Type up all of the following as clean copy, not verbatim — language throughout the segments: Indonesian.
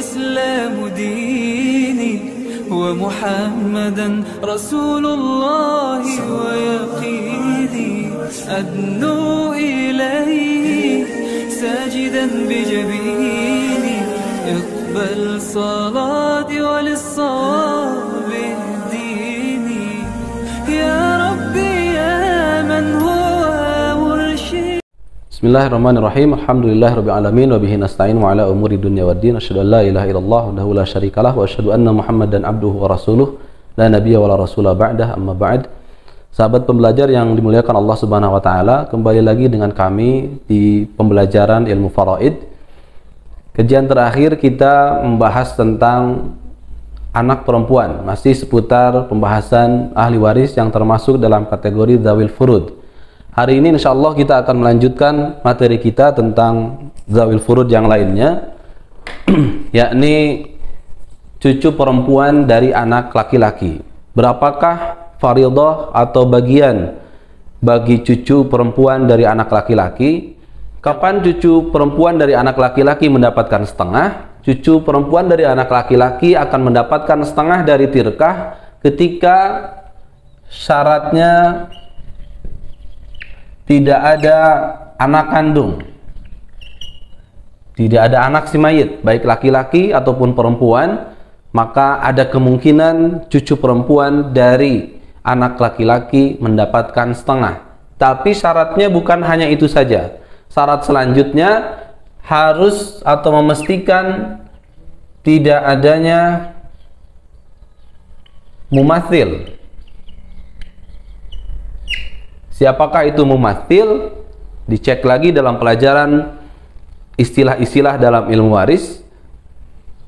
والإسلام ديني ومحمدا رسول الله ويقيني أدنو إليه ساجدا بجبيني اقبل صلاتي وللصواب اهديني يا ربي يا من هو مرشد. Bismillahirrahmanirrahim. Alhamdulillahirrabbilalamin. Wabihi nasta'in wa ala umuri dunya waddin. Asyhadu an la ilaha illallah wahdahu la syarikalah wa asyhadu anna Muhammadan abduhu wa rasuluh la nabiyya wa la rasula ba'dah, amma ba'd. Sahabat pembelajar yang dimuliakan Allah Subhanahu wa taala, kembali lagi dengan kami di pembelajaran ilmu faraid. Kajian terakhir kita membahas tentang anak perempuan, masih seputar pembahasan ahli waris yang termasuk dalam kategori dzawil furud. Hari ini insya Allah kita akan melanjutkan materi kita tentang dzawil furud yang lainnya, yakni cucu perempuan dari anak laki-laki. Berapakah fardhah atau bagian bagi cucu perempuan dari anak laki-laki? Kapan cucu perempuan dari anak laki-laki mendapatkan setengah? Cucu perempuan dari anak laki-laki akan mendapatkan setengah dari tirkah ketika syaratnya tidak ada anak kandung, tidak ada anak si mayit, baik laki-laki ataupun perempuan, maka ada kemungkinan cucu perempuan dari anak laki-laki mendapatkan setengah. Tapi syaratnya bukan hanya itu saja. Syarat selanjutnya harus atau memastikan tidak adanya mumatsil. Siapakah itu mumatsil? Dicek lagi dalam pelajaran istilah-istilah dalam ilmu waris.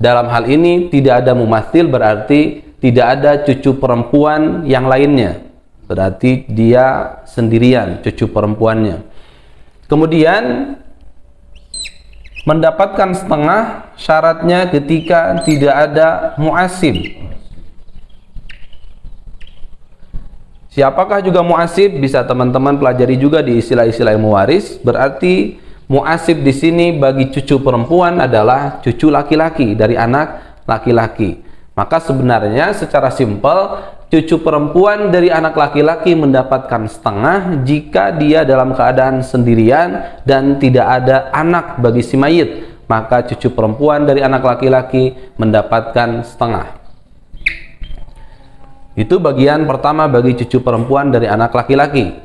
Dalam hal ini tidak ada mumatsil berarti tidak ada cucu perempuan yang lainnya. Berarti dia sendirian cucu perempuannya. Kemudian mendapatkan setengah syaratnya ketika tidak ada mu'asib. Siapakah juga mu'asib? Bisa teman-teman pelajari juga di istilah-istilah ilmu waris. Berarti mu'asib di sini bagi cucu perempuan adalah cucu laki-laki dari anak laki-laki. Maka sebenarnya secara simpel cucu perempuan dari anak laki-laki mendapatkan setengah jika dia dalam keadaan sendirian dan tidak ada anak bagi si mayit. Maka cucu perempuan dari anak laki-laki mendapatkan setengah. Itu bagian pertama bagi cucu perempuan dari anak laki-laki.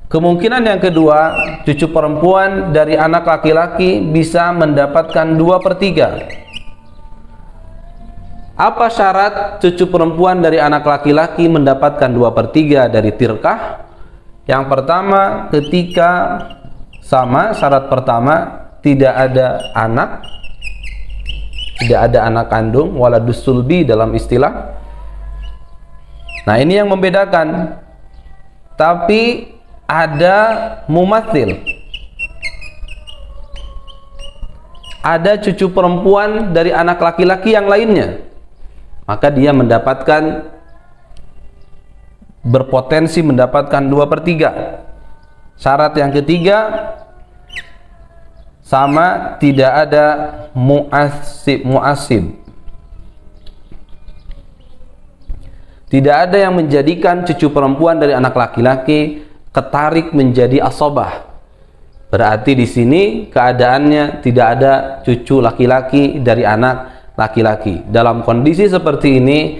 Kemungkinan yang kedua, cucu perempuan dari anak laki-laki bisa mendapatkan 2/3. Apa syarat cucu perempuan dari anak laki-laki mendapatkan 2/3 dari tirkah? Yang pertama, ketika sama syarat pertama, tidak ada anak, tidak ada anak kandung, waladus sulbi dalam istilah. Nah, ini yang membedakan. Tapi ada mumatsil, ada cucu perempuan dari anak laki-laki yang lainnya, maka dia mendapatkan, berpotensi mendapatkan 2/3. Syarat yang ketiga, sama tidak ada mu'asib. Tidak ada yang menjadikan cucu perempuan dari anak laki-laki ketarik menjadi asobah. Berarti di sini keadaannya tidak ada cucu laki-laki dari anak laki-laki. Dalam kondisi seperti ini,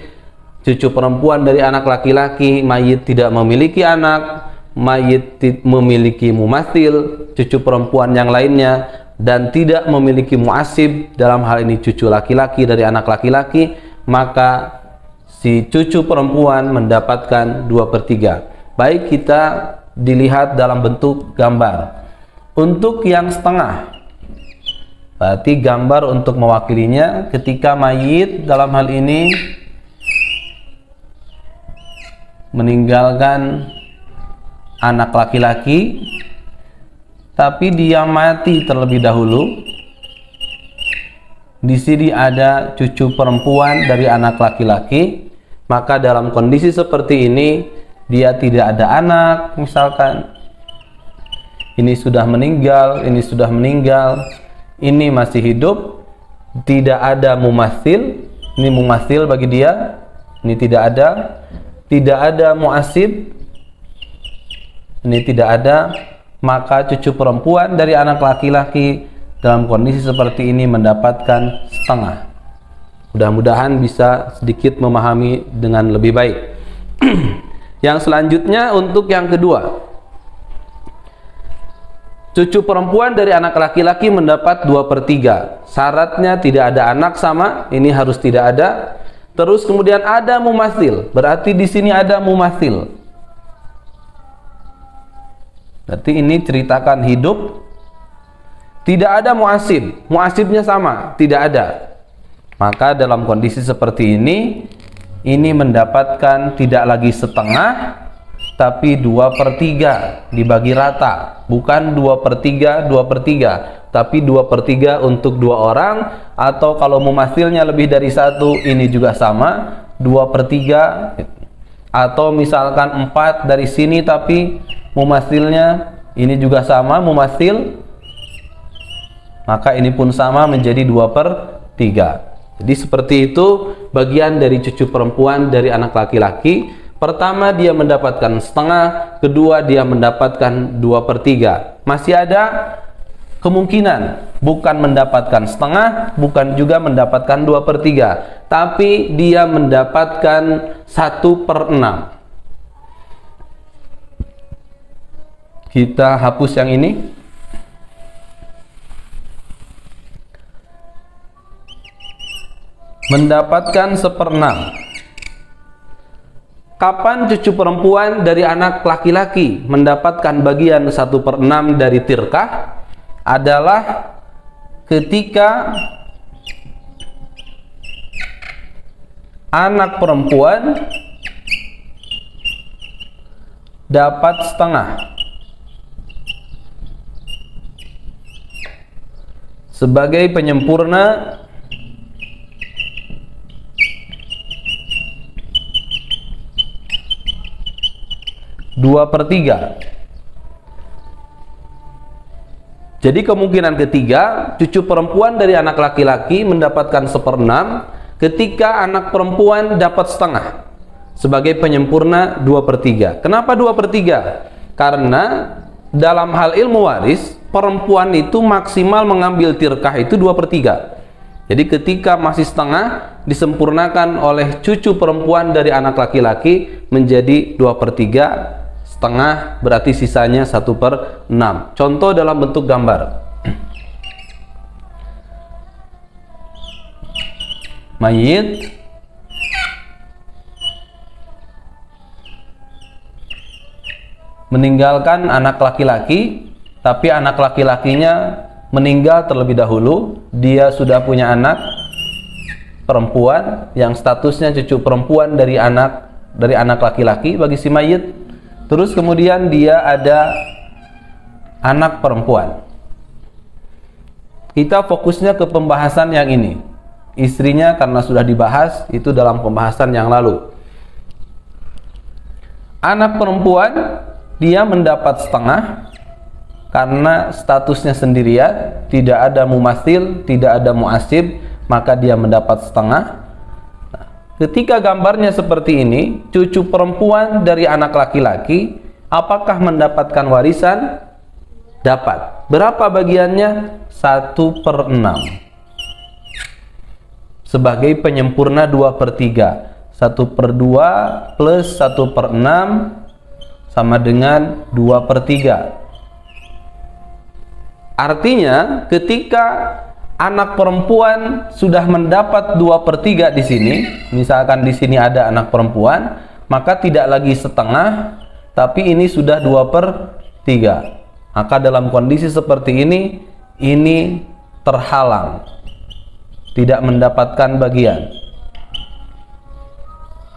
cucu perempuan dari anak laki-laki, mayit tidak memiliki anak, mayit memiliki mumatsil, cucu perempuan yang lainnya, dan tidak memiliki muasib, dalam hal ini cucu laki-laki dari anak laki-laki, maka si cucu perempuan mendapatkan 2/3. Baik, kita dilihat dalam bentuk gambar. Untuk yang setengah, berarti gambar untuk mewakilinya ketika mayit dalam hal ini meninggalkan anak laki-laki, tapi dia mati terlebih dahulu. Di sini ada cucu perempuan dari anak laki-laki. Maka dalam kondisi seperti ini, dia tidak ada anak, misalkan ini sudah meninggal, ini sudah meninggal, ini masih hidup, tidak ada mumatsil, ini mumatsil bagi dia, ini tidak ada muasib, ini tidak ada, maka cucu perempuan dari anak laki-laki dalam kondisi seperti ini mendapatkan setengah. Mudah-mudahan bisa sedikit memahami dengan lebih baik. Yang selanjutnya untuk yang kedua, cucu perempuan dari anak laki-laki mendapat 2/3. Syaratnya tidak ada anak sama, ini harus tidak ada. Terus kemudian ada mumatsil, berarti di sini ada mumatsil. Berarti ini ceritakan hidup. Tidak ada muasib, muasibnya sama, tidak ada. Maka dalam kondisi seperti ini mendapatkan tidak lagi setengah, tapi 2/3 dibagi rata, bukan 2/3, 2/3, tapi 2/3 untuk 2 orang, atau kalau mumatsilnya lebih dari 1, ini juga sama, 2/3, atau misalkan 4 dari sini, tapi mumatsilnya ini juga sama, mumatsil, maka ini pun sama menjadi 2/3. Jadi seperti itu bagian dari cucu perempuan dari anak laki-laki. Pertama dia mendapatkan setengah, kedua dia mendapatkan 2/3. Masih ada kemungkinan bukan mendapatkan setengah, bukan juga mendapatkan 2/3, tapi dia mendapatkan 1/6. Kita hapus yang ini. Mendapatkan 1/6. Kapan cucu perempuan dari anak laki-laki mendapatkan bagian 1/6 dari tirkah? Adalah ketika anak perempuan dapat setengah. Sebagai penyempurna dua per tiga. Jadi kemungkinan ketiga, cucu perempuan dari anak laki-laki mendapatkan 1/6 ketika anak perempuan dapat setengah sebagai penyempurna 2/3. Kenapa 2/3? Karena dalam hal ilmu waris, perempuan itu maksimal mengambil tirkah itu 2/3. Jadi ketika masih setengah, disempurnakan oleh cucu perempuan dari anak laki-laki menjadi 2/3. Setengah berarti sisanya 1/6. Contoh dalam bentuk gambar. Mayit meninggalkan anak laki-laki, tapi anak laki-lakinya meninggal terlebih dahulu. Dia sudah punya anak perempuan yang statusnya cucu perempuan dari anak laki-laki bagi si mayit. Terus kemudian dia ada anak perempuan. Kita fokusnya ke pembahasan yang ini. Istrinya karena sudah dibahas itu dalam pembahasan yang lalu. Anak perempuan dia mendapat setengah karena statusnya sendirian, tidak ada mumatsil, tidak ada muasib, maka dia mendapat setengah. Ketika gambarnya seperti ini, cucu perempuan dari anak laki-laki apakah mendapatkan warisan? Dapat. Berapa bagiannya? 1/6. Sebagai penyempurna 2/3. 1/2 plus 1/6 sama dengan 2/3. Artinya ketika anak perempuan sudah mendapat 2/3 di sini, misalkan di sini ada anak perempuan, maka tidak lagi setengah, tapi ini sudah 2/3. Maka dalam kondisi seperti ini terhalang, tidak mendapatkan bagian.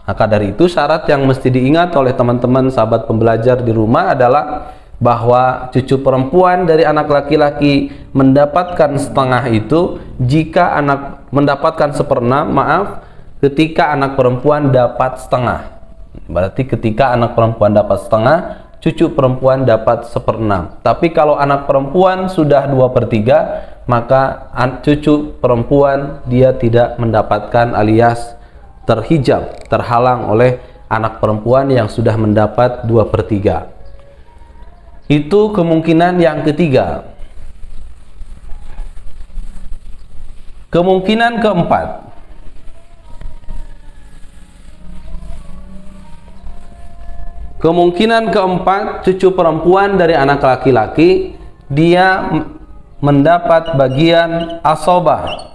Maka dari itu syarat yang mesti diingat oleh teman-teman sahabat pembelajar di rumah adalah bahwa cucu perempuan dari anak laki-laki mendapatkan setengah itu jika anak mendapatkan 1/6, maaf, ketika anak perempuan dapat setengah. Berarti ketika anak perempuan dapat setengah, cucu perempuan dapat 1/6. Tapi kalau anak perempuan sudah 2/3, maka cucu perempuan dia tidak mendapatkan alias terhijab, terhalang oleh anak perempuan yang sudah mendapat 2/3. Itu kemungkinan yang ketiga. Kemungkinan keempat, cucu perempuan dari anak laki-laki dia mendapat bagian asobah.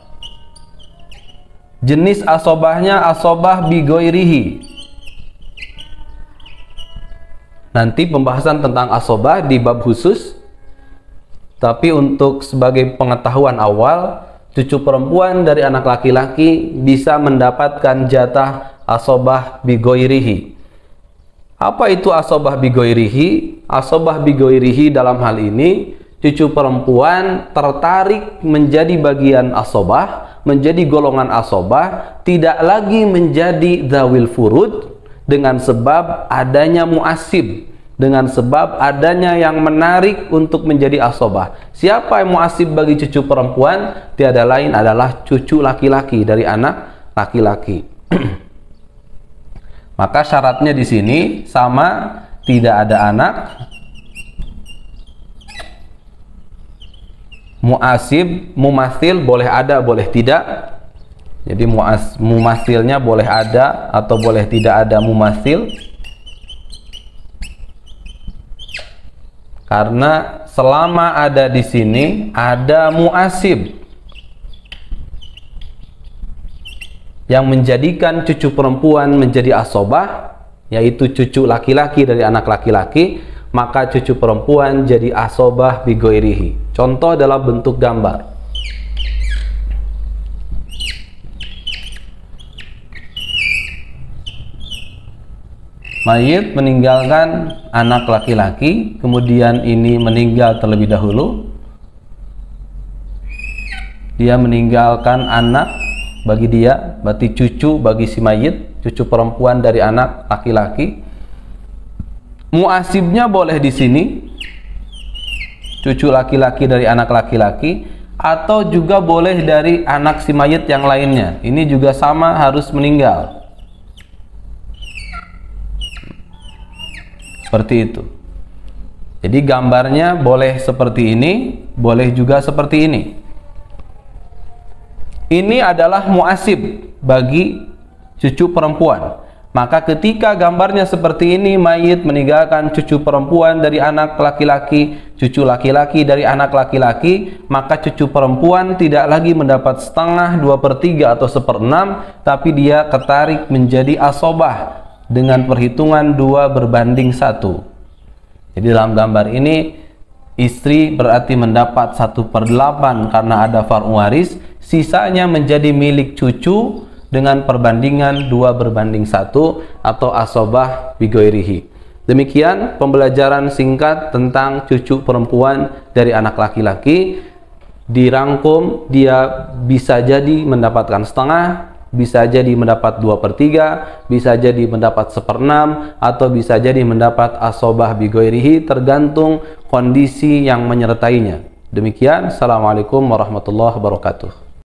Jenis asobahnya asobah bigoirihi. Nanti pembahasan tentang asobah di bab khusus. Tapi untuk sebagai pengetahuan awal, cucu perempuan dari anak laki-laki bisa mendapatkan jatah asobah bigoirihi. Apa itu asobah bigoirihi? Asobah bigoirihi dalam hal ini, cucu perempuan tertarik menjadi bagian asobah, menjadi golongan asobah, tidak lagi menjadi dzawil furud dengan sebab adanya muasib, dengan sebab adanya yang menarik untuk menjadi asobah. Siapa yang muasib bagi cucu perempuan? Tiada lain adalah cucu laki-laki dari anak laki-laki. Maka syaratnya di sini sama, tidak ada anak, muasib, mumasil boleh ada, boleh tidak. Jadi mumasilnya boleh ada atau boleh tidak ada mumasil. Karena selama ada di sini ada muasib yang menjadikan cucu perempuan menjadi asobah, yaitu cucu laki-laki dari anak laki-laki, maka cucu perempuan jadi asobah bigoirihi. Contoh dalam bentuk gambar. Mayit meninggalkan anak laki-laki, kemudian ini meninggal terlebih dahulu. Dia meninggalkan anak bagi dia, berarti cucu bagi si mayit, cucu perempuan dari anak laki-laki. Muasibnya boleh di sini, cucu laki-laki dari anak laki-laki, atau juga boleh dari anak si mayit yang lainnya. Ini juga sama, harus meninggal. Seperti itu. Jadi gambarnya boleh seperti ini, boleh juga seperti ini. Ini adalah muasib bagi cucu perempuan. Maka ketika gambarnya seperti ini, mayit meninggalkan cucu perempuan dari anak laki-laki, cucu laki-laki dari anak laki-laki, maka cucu perempuan tidak lagi mendapat setengah, 2/3 atau 1/6, tapi dia ketarik menjadi asobah dengan perhitungan 2/1. Jadi dalam gambar ini, istri berarti mendapat 1/8 karena ada far waris, sisanya menjadi milik cucu dengan perbandingan 2/1 atau asobah bigoirihi. Demikian pembelajaran singkat tentang cucu perempuan dari anak laki-laki. Dirangkum, dia bisa jadi mendapatkan setengah, bisa jadi mendapat 2/3, bisa jadi mendapat 1/6, atau bisa jadi mendapat asobah bigoirihi, tergantung kondisi yang menyertainya. Demikian, Assalamualaikum warahmatullahi wabarakatuh.